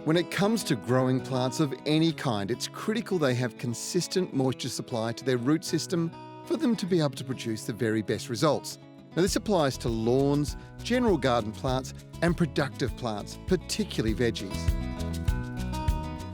When it comes to growing plants of any kind, it's critical they have consistent moisture supply to their root system for them to be able to produce the very best results. Now, this applies to lawns, general garden plants, and productive plants, particularly veggies.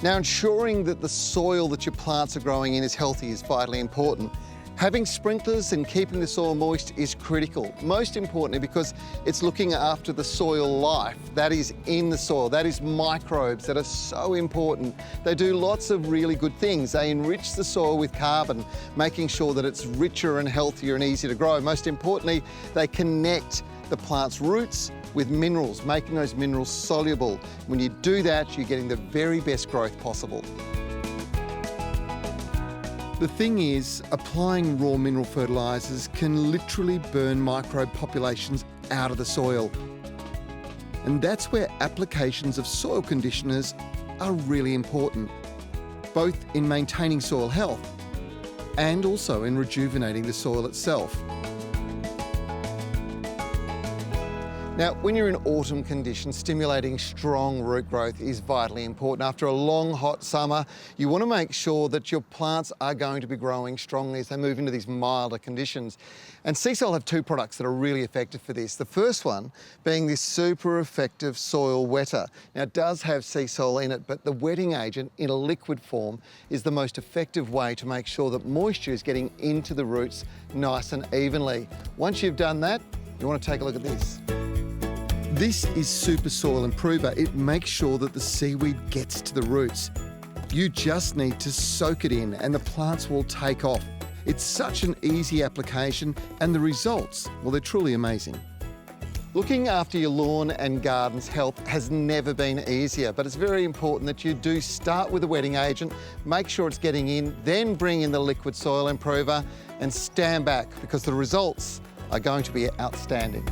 Now, ensuring that the soil that your plants are growing in is healthy is vitally important. Having sprinklers and keeping the soil moist is critical, most importantly because it's looking after the soil life that is in the soil. That is microbes that are so important. They do lots of really good things. They enrich the soil with carbon, making sure that it's richer and healthier and easier to grow. Most importantly, they connect the plant's roots with minerals, making those minerals soluble. When you do that, you're getting the very best growth possible. The thing is, applying raw mineral fertilisers can literally burn microbe populations out of the soil. And that's where applications of soil conditioners are really important, both in maintaining soil health and also in rejuvenating the soil itself. Now, when you're in autumn conditions, stimulating strong root growth is vitally important. After a long, hot summer, you want to make sure that your plants are going to be growing strongly as they move into these milder conditions. And Seasol have two products that are really effective for this. The first one being this super effective soil wetter. Now, it does have Seasol in it, but the wetting agent in a liquid form is the most effective way to make sure that moisture is getting into the roots nice and evenly. Once you've done that, you want to take a look at this. This is Super Soil Improver. It makes sure that the seaweed gets to the roots. You just need to soak it in and the plants will take off. It's such an easy application and the results, well, they're truly amazing. Looking after your lawn and garden's health has never been easier, but it's very important that you do start with a wetting agent, make sure it's getting in, then bring in the liquid soil improver and stand back because the results are going to be outstanding.